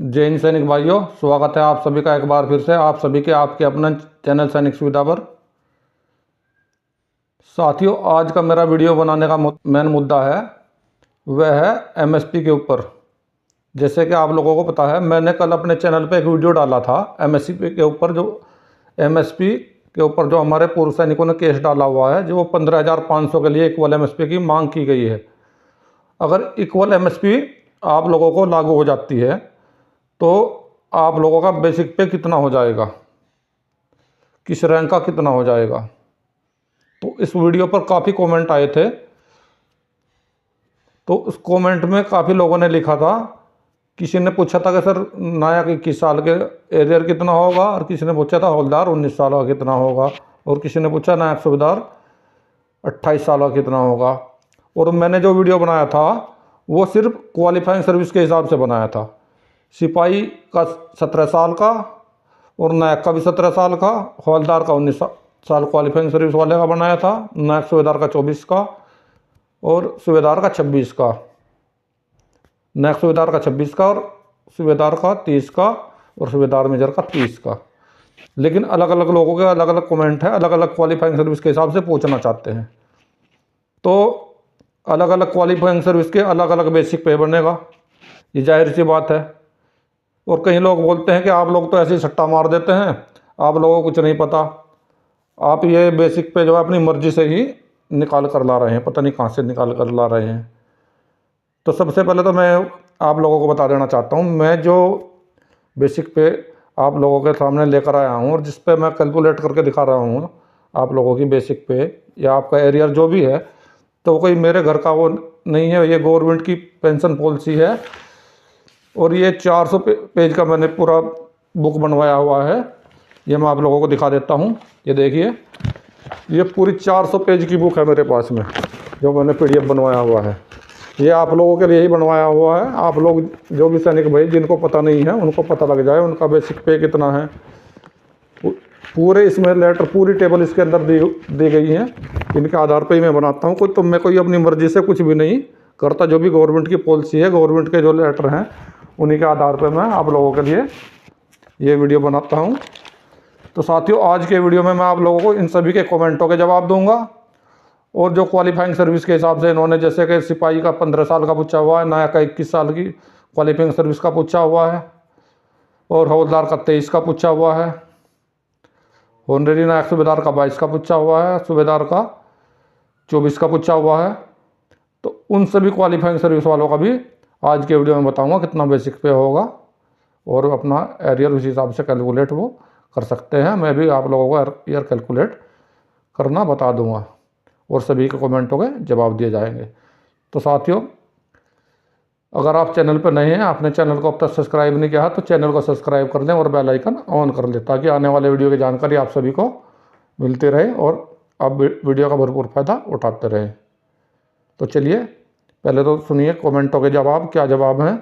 जय हिंद सैनिक भाइयों, स्वागत है आप सभी का एक बार फिर से आप सभी के आपके अपना चैनल सैनिक सुविधा पर। साथियों, आज का मेरा वीडियो बनाने का मेन मुद्दा है वह है एमएसपी के ऊपर। जैसे कि आप लोगों को पता है, मैंने कल अपने चैनल पे एक वीडियो डाला था एमएसपी के ऊपर। जो एमएसपी के ऊपर जो हमारे पूर्व सैनिकों ने केस डाला हुआ है, जो 15,500 के लिए इक्वल एमएसपी की मांग की गई है। अगर इक्वल एमएसपी आप लोगों को लागू हो जाती है तो आप लोगों का बेसिक पे कितना हो जाएगा, किस रैंक का कितना हो जाएगा। तो इस वीडियो पर काफ़ी कमेंट आए थे। तो उस कमेंट में काफ़ी लोगों ने लिखा था, किसी ने पूछा था कि सर नायक 21 साल के एरियर कितना होगा, और किसी ने पूछा था हवलदार 19 साल का कितना होगा, और किसी ने पूछा नायक सूबेदार 28 साल का कितना होगा। और मैंने जो वीडियो बनाया था वो सिर्फ क्वालिफाइंग सर्विस के हिसाब से बनाया था। सिपाही का 17 साल का और नायक का भी 17 साल का, हवलदार का 19 साल क्वालिफाइंग सर्विस वाले का बनाया था, नायक सूबेदार का 24 का और सूबेदार का 26 का, नायक सूबेदार का 26 का और सूबेदार का 30 का और सूबेदार मेजर का 30 का। लेकिन अलग अलग लोगों के अलग अलग कमेंट है, अलग अलग क्वालिफाइंग सर्विस के हिसाब से पूछना चाहते हैं। तो अलग अलग क्वालिफाइंग सर्विस के अलग अलग बेसिक पे बनेगा, ये जाहिर सी बात है। और कई लोग बोलते हैं कि आप लोग तो ऐसे ही सट्टा मार देते हैं, आप लोगों को कुछ नहीं पता, आप ये बेसिक पे जो है अपनी मर्जी से ही निकाल कर ला रहे हैं, पता नहीं कहाँ से निकाल कर ला रहे हैं। तो सबसे पहले तो मैं आप लोगों को बता देना चाहता हूँ, मैं जो बेसिक पे आप लोगों के सामने लेकर आया हूँ और जिस पे मैं कैलकुलेट करके दिखा रहा हूँ आप लोगों की बेसिक पे या आपका एरियर जो भी है, तो कोई मेरे घर का वो नहीं है, ये गवर्नमेंट की पेंशन पॉलिसी है। और ये 400 पेज का मैंने पूरा बुक बनवाया हुआ है, ये मैं आप लोगों को दिखा देता हूँ। ये देखिए, ये पूरी 400 पेज की बुक है मेरे पास में, जो मैंने पीडीएफ बनवाया हुआ है। ये आप लोगों के लिए ही बनवाया हुआ है। आप लोग जो भी सैनिक भाई जिनको पता नहीं है उनको पता लग जाए उनका बेसिक पे कितना है। पूरे इसमें लेटर, पूरी टेबल इसके अंदर दी गई है। इनके आधार पर ही मैं बनाता हूँ। तो मैं कोई अपनी मर्जी से कुछ भी नहीं करता, जो भी गवर्नमेंट की पॉलिसी है, गवर्नमेंट के जो लेटर हैं उन्हीं के आधार पर मैं आप लोगों के लिए ये वीडियो बनाता हूँ। तो साथियों, आज के वीडियो में मैं आप लोगों को इन सभी के कमेंटों के जवाब दूंगा। और जो क्वालिफाइंग सर्विस के हिसाब से इन्होंने, जैसे कि सिपाही का 15 साल का पूछा हुआ है, नायक का 21 साल की क्वालिफाइंग सर्विस का पूछा हुआ है, और हवलदार का 23 का पूछा हुआ है, होनरेरी नायक सूबेदार का 22 का पूछा हुआ है, सूबेदार का 24 का पूछा हुआ है। तो उन सभी क्वालिफाइंग सर्विस वालों का भी आज के वीडियो में बताऊंगा कितना बेसिक पे होगा, और अपना एरियर उस हिसाब से कैलकुलेट वो कर सकते हैं। मैं भी आप लोगों को एरियर कैलकुलेट करना बता दूंगा और सभी के कमेंटों के जवाब दिए जाएंगे। तो साथियों, अगर आप चैनल पर नए हैं, आपने चैनल को अब तक सब्सक्राइब नहीं किया है, तो चैनल को सब्सक्राइब कर दें और बेल आइकन ऑन कर लें, ताकि आने वाले वीडियो की जानकारी आप सभी को मिलती रहे और आप वीडियो का भरपूर फ़ायदा उठाते रहें। तो चलिए, पहले तो सुनिए कमेंटों के जवाब, क्या जवाब हैं,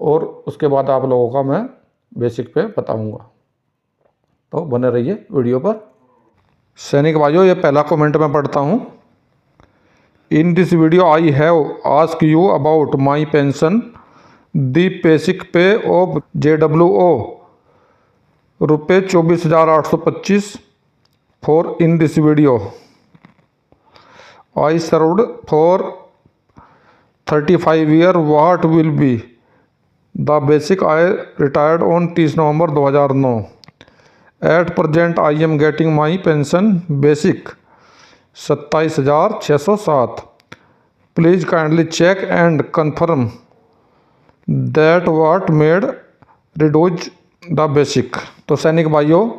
और उसके बाद आप लोगों का मैं बेसिक पे बताऊंगा। तो बने रहिए वीडियो पर। सैनिक भाइयों, ये पहला कमेंट मैं पढ़ता हूँ। In this video I have ask you about my pension, the basic pay of JWO रुपये 24,825 for in this video. I served for 35 year, what will be the basic. I retired on 30 November 2009। At present I am getting my pension basic 27,607। Please kindly check and confirm that what made reduce the basic. तो सैनिक भाइयों,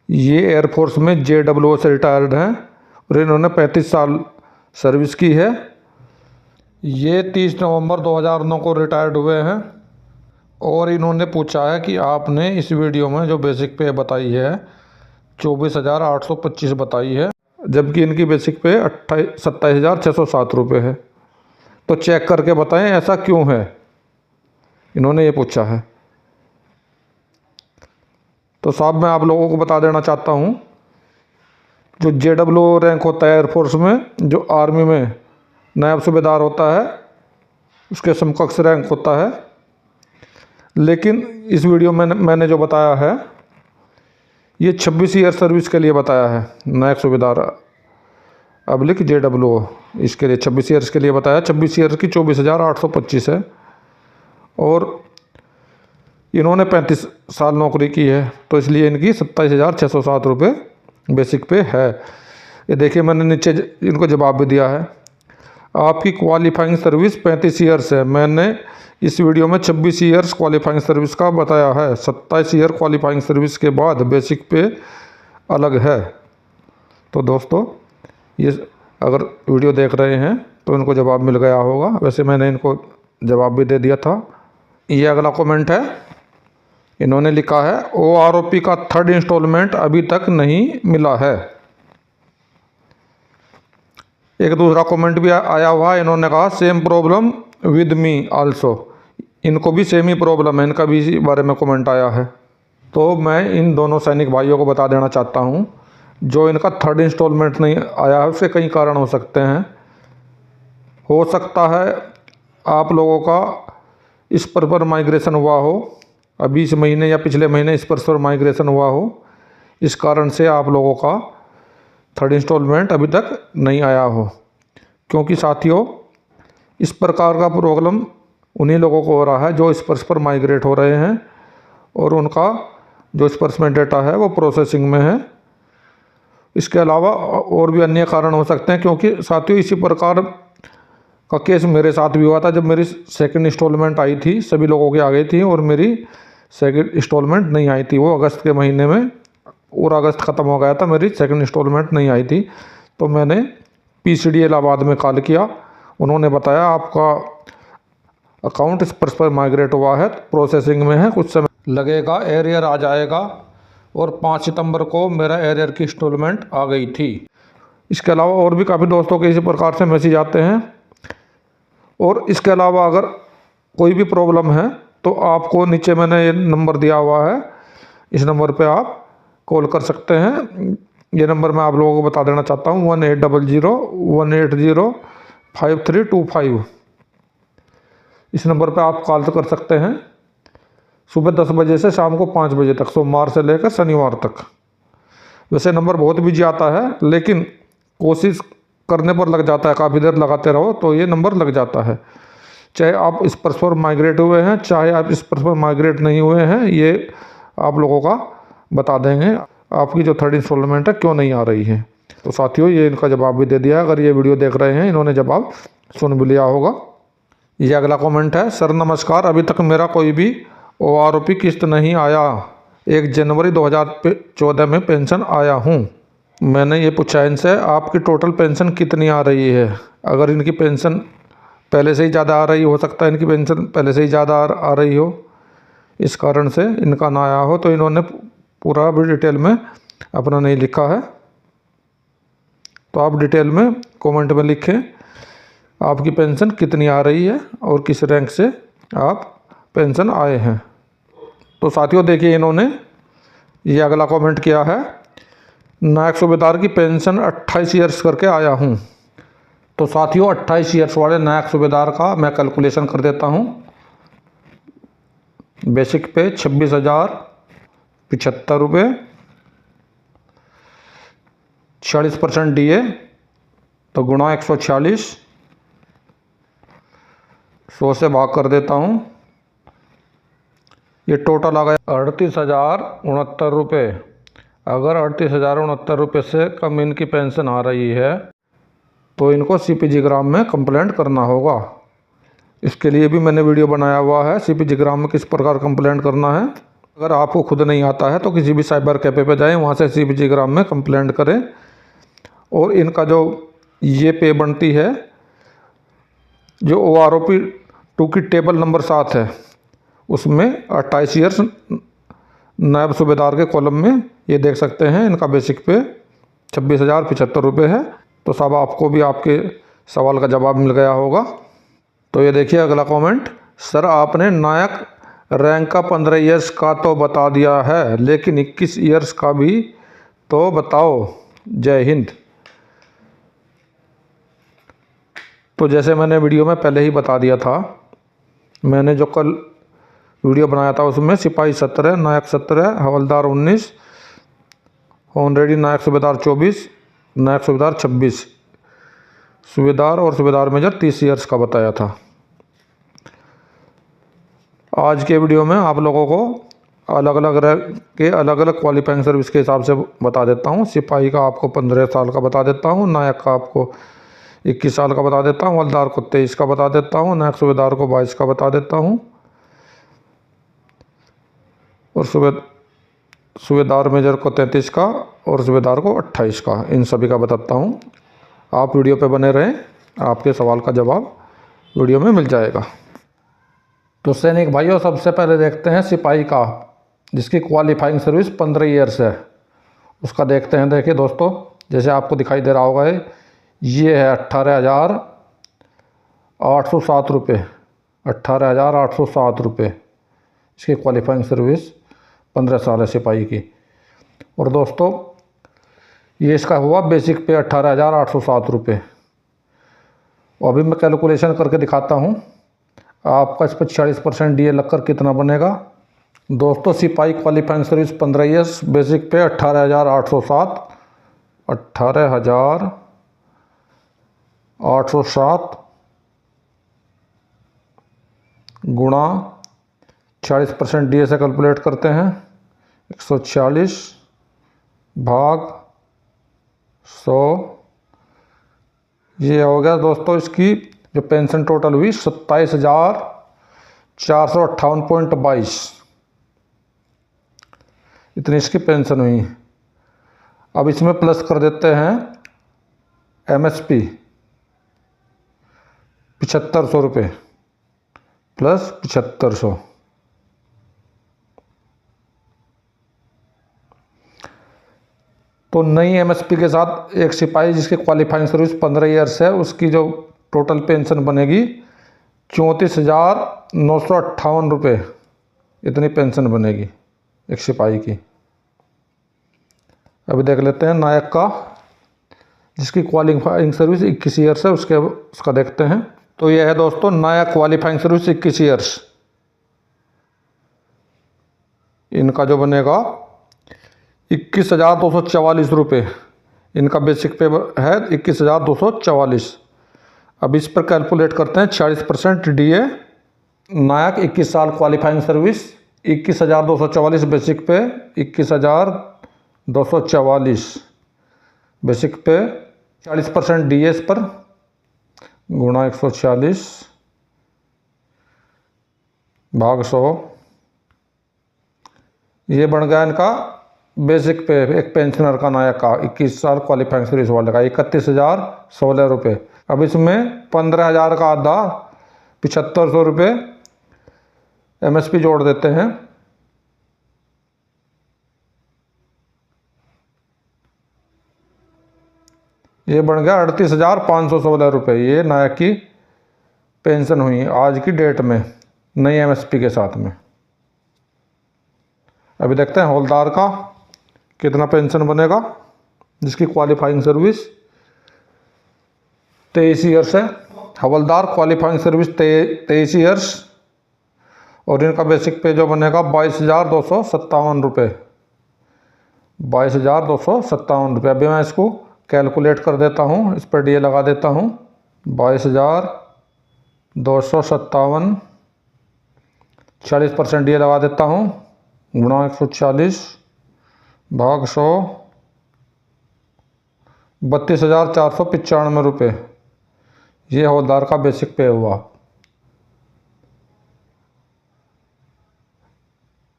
ये air force में JWO से retired हैं और इन्होंने 35 साल सर्विस की है। ये 30 नवंबर 2009 को रिटायर्ड हुए हैं, और इन्होंने पूछा है कि आपने इस वीडियो में जो बेसिक पे बताई है 24,825 बताई है, जबकि इनकी बेसिक पे 27,607 रुपये है। तो चेक करके बताएं ऐसा क्यों है, इन्होंने ये पूछा है। तो साहब, मैं आप लोगों को बता देना चाहता हूँ, जो JWO रैंक होता है एयरफोर्स में, जो आर्मी में नायब सूबेदार होता है, उसके समकक्ष रैंक होता है लेकिन इस वीडियो में मैंने जो बताया है ये 26 ईयर सर्विस के लिए बताया है। नायक सूबेदार अब्लिक JWO इसके लिए 26 ईयर्स के लिए बताया। 26 ईयर की 24,825 है और इन्होंने 35 साल नौकरी की है, तो इसलिए इनकी 27,607 रुपये बेसिक पे है। ये देखिए मैंने नीचे इनको जवाब भी दिया है। आपकी क्वालिफाइंग सर्विस 35 ईयर्स है। मैंने इस वीडियो में 26 ईयर्स क्वालिफाइंग सर्विस का बताया है। 27 ईयर क्वालिफाइंग सर्विस के बाद बेसिक पे अलग है। तो दोस्तों ये अगर वीडियो देख रहे हैं तो इनको जवाब मिल गया होगा। वैसे मैंने इनको जवाब भी दे दिया था। ये अगला कमेंट है, इन्होंने लिखा है OROP का 3rd इंस्टॉलमेंट अभी तक नहीं मिला है। एक दूसरा कमेंट भी आया हुआ है, इन्होंने कहा same problem with me also. इनको भी सेम ही प्रॉब्लम है, इनका भी इसी बारे में कमेंट आया है। तो मैं इन दोनों सैनिक भाइयों को बता देना चाहता हूँ, जो इनका 3rd इंस्टॉलमेंट नहीं आया है उसके कई कारण हो सकते हैं। हो सकता है आप लोगों का इस पर माइग्रेशन हुआ हो, अभी इस महीने या पिछले महीने इस पर माइग्रेशन हुआ हो, इस कारण से आप लोगों का 3rd इंस्टॉलमेंट अभी तक नहीं आया हो। क्योंकि साथियों इस प्रकार का प्रॉब्लम उन्हीं लोगों को हो रहा है जो स्पर्श पर माइग्रेट हो रहे हैं और उनका जो स्पर्शमेंट डेटा है वो प्रोसेसिंग में है। इसके अलावा और भी अन्य कारण हो सकते हैं, क्योंकि साथियों इसी प्रकार का केस मेरे साथ भी हुआ था। जब मेरी 2nd इंस्टॉलमेंट आई थी सभी लोगों की आ गई थी और मेरी 2nd इंस्टॉलमेंट नहीं आई थी। वो अगस्त के महीने में और अगस्त ख़त्म हो गया था, मेरी 2nd इंस्टॉलमेंट नहीं आई थी। तो मैंने PCD इलाहाबाद में कॉल किया, उन्होंने बताया आपका अकाउंट स्पर्श पर माइग्रेट हुआ है, प्रोसेसिंग में है, कुछ समय लगेगा, एरियर आ जाएगा। और 5 सितंबर को मेरा एरियर की इंस्टॉलमेंट आ गई थी। इसके अलावा और भी काफ़ी दोस्तों के इसी प्रकार से मैसेज आते हैं। और इसके अलावा अगर कोई भी प्रॉब्लम है तो आपको नीचे मैंने ये नंबर दिया हुआ है, इस नंबर पे आप कॉल कर सकते हैं। ये नंबर मैं आप लोगों को बता देना चाहता हूँ 1800-180-5325। इस नंबर पे आप कॉल कर सकते हैं सुबह 10 बजे से शाम को 5 बजे तक, सोमवार से लेकर शनिवार तक। वैसे नंबर बहुत बिजी आता है, लेकिन कोशिश करने पर लग जाता है, काफ़ी देर लगाते रहो तो ये नंबर लग जाता है। चाहे आप स्पर्श पर माइग्रेट हुए हैं, चाहे आप स्पर्श पर माइग्रेट नहीं हुए हैं, ये आप लोगों का बता देंगे आपकी जो 3rd इंस्टॉलमेंट है क्यों नहीं आ रही है। तो साथियों ये इनका जवाब भी दे दिया। अगर ये वीडियो देख रहे हैं इन्होंने जवाब सुन भी लिया होगा। ये अगला कमेंट है, सर नमस्कार, अभी तक मेरा कोई भी OROP किस्त नहीं आया। 1 जनवरी 2014 में पेंशन आया हूँ। मैंने ये पूछा इनसे आपकी टोटल पेंशन कितनी आ रही है। अगर इनकी पेंशन पहले से ही ज़्यादा आ रही हो सकता है इनकी पेंशन पहले से ही ज़्यादा आ रही हो, इस कारण से इनका ना आया हो। तो इन्होंने पूरा भी डिटेल में अपना नहीं लिखा है, तो आप डिटेल में कमेंट में लिखें आपकी पेंशन कितनी आ रही है और किस रैंक से आप पेंशन आए हैं। तो साथियों देखिए इन्होंने ये अगला कमेंट किया है, नायक सूबेदार की पेंशन 28 ईयर्स करके आया हूँ। तो साथियों 28 ईयर्स वाले नायक सूबेदार का मैं कैलकुलेशन कर देता हूँ। बेसिक पे 26,075 रुपये, 40% DA तो गुणा 146, 100 से भाग कर देता हूँ, ये टोटल आ गया 38,069 रुपये। अगर 38,069 रुपये से कम इनकी पेंशन आ रही है तो इनको CPG ग्राम में कंप्लेंट करना होगा। इसके लिए भी मैंने वीडियो बनाया हुआ है, CPG ग्राम में किस प्रकार कंप्लेंट करना है। अगर आपको खुद नहीं आता है तो किसी भी साइबर कैफे पे जाएं, वहाँ से CPG ग्राम में कंप्लेंट करें। और इनका जो ये पे बनती है, जो OROP 2 की टेबल नंबर 7 है उसमें 28 ईयर्स नायब सूबेदार के कॉलम में ये देख सकते हैं इनका बेसिक पे 26,075 रुपये है। तो साहब आपको भी आपके सवाल का जवाब मिल गया होगा। तो ये देखिए अगला कमेंट, सर आपने नायक रैंक का 15 ईयर्स का तो बता दिया है, लेकिन 21 ईयर्स का भी तो बताओ। जय हिंद। तो जैसे मैंने वीडियो में पहले ही बता दिया था, मैंने जो कल वीडियो बनाया था उसमें सिपाही 17, नायक 17, हवलदार 19, ऑनरेडी नायक सूबेदार 24, नायक सूबेदार 26, सूबेदार और सूबेदार मेजर 30 ईयर्स का बताया था। आज के वीडियो में आप लोगों को अलग अलग रैंक के अलग अलग क्वालिफाइंग सर्विस के हिसाब से बता देता हूँ। सिपाही का आपको 15 साल का बता देता हूँ, नायक का आपको 21 साल का बता देता हूँ, हवलदार को 23 का बता देता हूँ, नायक सूबेदार को 22 का बता देता हूँ और सूबेदार मेजर को 33 का और सूबेदार को 28 का, इन सभी का बताता हूँ। आप वीडियो पे बने रहें, आपके सवाल का जवाब वीडियो में मिल जाएगा। तो सैनिक भाइयों, सबसे पहले देखते हैं सिपाही का, जिसकी क्वालिफाइंग सर्विस 15 ईयर्स है, उसका देखते हैं। देखिए दोस्तों, जैसे आपको दिखाई दे रहा होगा, ये है 18,807 रुपये, 18,807 रुपये इसकी क्वालिफाइंग सर्विस 15 साल है सिपाही की। और दोस्तों, ये इसका हुआ बेसिक पे 18,807 रुपये। अभी मैं कैलकुलेशन करके दिखाता हूँ आपका इस पर 40% DA लगकर कितना बनेगा। दोस्तों, सिपाही क्वालिफाइंग सर्विस 15 ईयर्स, बेसिक पे 18,807, 18,807 गुणा 40% DA से कैलकुलेट करते हैं, 140 भाग 100। ये हो गया दोस्तों इसकी जो पेंशन टोटल हुई 27,458.22, इतनी इसकी पेंशन हुई। अब इसमें प्लस कर देते हैं MSP 7500 रुपये प्लस 7500। तो नई MSP के साथ एक सिपाही जिसकी क्वालिफाइंग सर्विस 15 ईयर्स है, उसकी जो टोटल पेंशन बनेगी 34,958 रुपये, इतनी पेंशन बनेगी एक सिपाही की। अभी देख लेते हैं नायक का, जिसकी क्वालिफाइंग सर्विस 21 ईयर्स है, उसका देखते हैं। तो यह है दोस्तों नायक क्वालिफाइंग सर्विस 21 ईयर्स, इनका जो बनेगा 21,244 रुपये, इनका बेसिक पे है 21,244। अब इस पर कैलकुलेट करते हैं 40% DA। नायक 21 साल क्वालिफाइंग सर्विस 21,244 बेसिक पे, 21,244 बेसिक पे, 40% DA इस पर गुणा 140 भाग 100। ये बन गया इनका बेसिक पे एक पेंशनर का, नायक का 21 साल क्वालिफाइंग सर्विस वाले का 31,016 रुपये। अब इसमें 15,000 का आधा 7,500 रुपये MSP जोड़ देते हैं। ये बन गया 38,516 रुपये। ये नायक की पेंशन हुई आज की डेट में नई MSP के साथ में। अभी देखते हैं हवलदार का कितना पेंशन बनेगा, जिसकी क्वालिफाइंग सर्विस 23 ईयर्स है। हवलदार क्वालिफाइंग सर्विस 23 ईयर्स और इनका बेसिक पे जो बनेगा 22,257 रुपये, 22,257 रुपये। अभी मैं इसको कैलकुलेट कर देता हूँ, इस पर DA लगा देता हूँ। 22,257, 40% DA लगा देता हूँ, गुणा 140 भाग 100, 32,495 रुपये। ये हवलदार का बेसिक पे हुआ।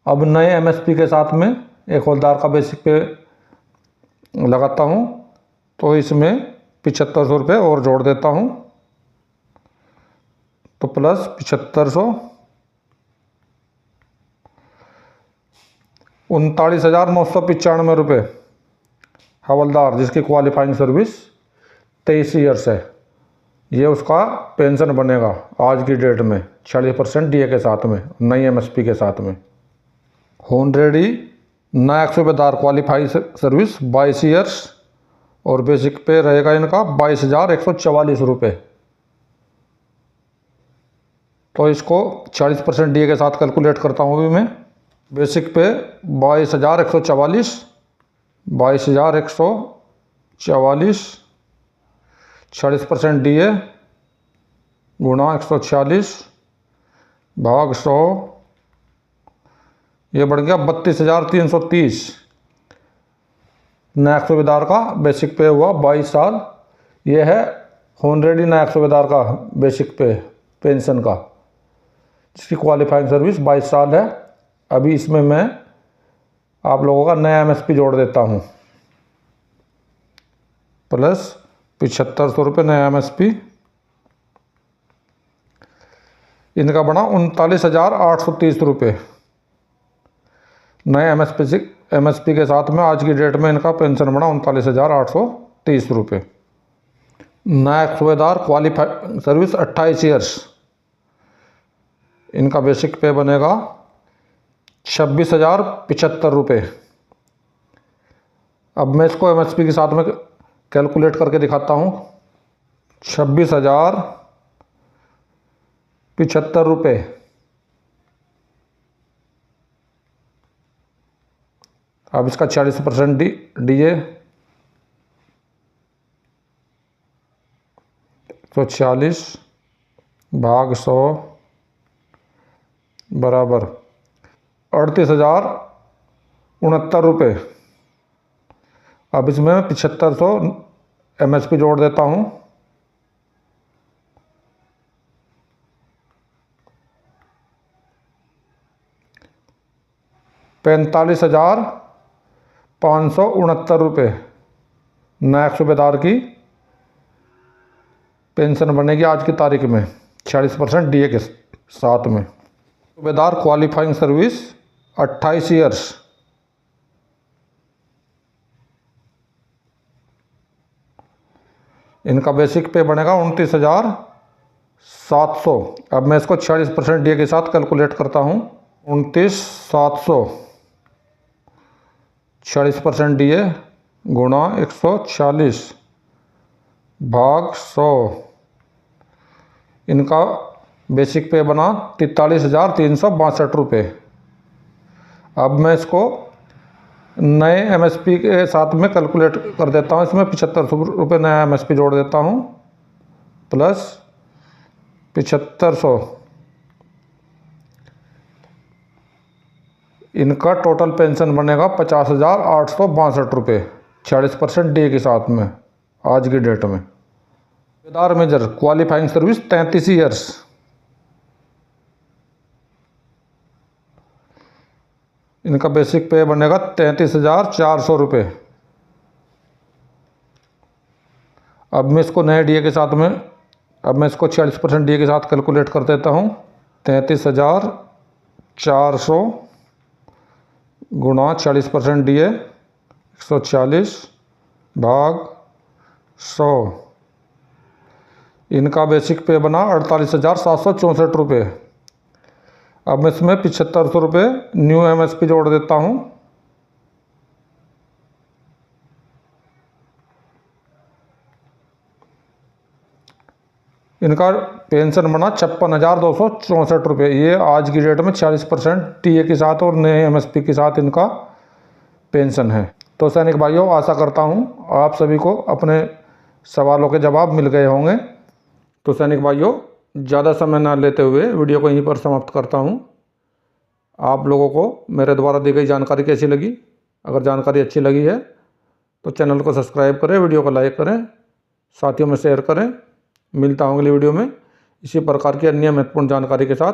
अब नए MSP के साथ में एक हवलदार का बेसिक पे लगाता हूँ, तो इसमें 7,500 रुपये और जोड़ देता हूँ, तो प्लस 7,500, 39,995 रुपये। हवलदार जिसकी क्वालिफाइंग सर्विस 23 ईयर्स है, ये उसका पेंशन बनेगा आज की डेट में 40% DA के साथ में, नई MSP के साथ में। ऑनरेडी नायक सूबेदार क्वालिफाइड सर्विस 22 ईयर्स और बेसिक पे रहेगा इनका 22,144 रुपये। तो इसको 40% DA के साथ कैलकुलेट करता हूँ अभी मैं। बेसिक पे 22,144, 22,144, 40% DA गुणा 140 भाग 100, ये बढ़ गया 32,330। नायक सूबेदार का बेसिक पे हुआ 22 साल। ये है ऑनरेडी नायक सूबेदार का बेसिक पे पेंशन का, जिसकी क्वालिफाइंग सर्विस 22 साल है। अभी इसमें मैं आप लोगों का नया MSP जोड़ देता हूँ, प्लस 7500 रुपये नया MSP। इनका बना 39,830 रुपये नए MSP के साथ में। आज की डेट में इनका पेंशन बना 39,830 रुपये। नायक सूबेदार क्वालिफाइड सर्विस 28 ईयर्स, इनका बेसिक पे बनेगा 26,075 रुपये। अब मैं इसको MSP के साथ में कैलकुलेट करके दिखाता हूँ। 26,075 रुपये अब इसका 40% DA, तो 40 भाग 100 बराबर 38,069 रुपये। अब इसमें 7500 MSP जोड़ देता हूँ। ₹45,569 नायक सूबेदार की पेंशन बनेगी आज की तारीख में 40% DA के साथ में। सूबेदार क्वालिफाइंग सर्विस 28 ईयर्स, इनका बेसिक पे बनेगा 29,700। अब मैं इसको 40% DA के साथ कैलकुलेट करता हूँ। 29,700 40% DA गुणा 140 भाग 100, इनका बेसिक पे बना 43,362 रुपये। अब मैं इसको नए MSP के साथ में कैलकुलेट कर देता हूँ। इसमें 7500 रुपये नया MSP जोड़ देता हूँ, प्लस 7500, इनका टोटल पेंशन बनेगा 50,862 रुपये 40% DA के साथ में आज की डेट में। सूबेदार मेजर क्वालिफाइंग सर्विस 33 ईयर्स, इनका बेसिक पे बनेगा 33,400 रुपये। अब मैं इसको नए DA के साथ में, अब मैं इसको 40% DA के साथ कैलकुलेट कर देता हूँ। 33,400 गुणा 40% DA 140 भाग 100, इनका बेसिक पे बना 48,764 रुपये। अब मैं इसमें 7500 रुपये न्यू MSP जोड़ देता हूँ। इनका पेंशन बना 56,264 रुपये। ये आज की डेट में 40% DA के साथ और नए MSP के साथ इनका पेंशन है। तो सैनिक भाइयों, आशा करता हूँ आप सभी को अपने सवालों के जवाब मिल गए होंगे। तो सैनिक भाइयों, ज़्यादा समय ना लेते हुए वीडियो को यहीं पर समाप्त करता हूँ। आप लोगों को मेरे द्वारा दी गई जानकारी कैसी लगी? अगर जानकारी अच्छी लगी है तो चैनल को सब्सक्राइब करें, वीडियो को लाइक करें, साथियों में शेयर करें। मिलता हूँ अगली वीडियो में इसी प्रकार की अन्य महत्वपूर्ण जानकारी के साथ।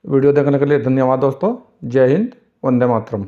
वीडियो देखने के लिए धन्यवाद दोस्तों। जय हिंद, वंदे मातरम।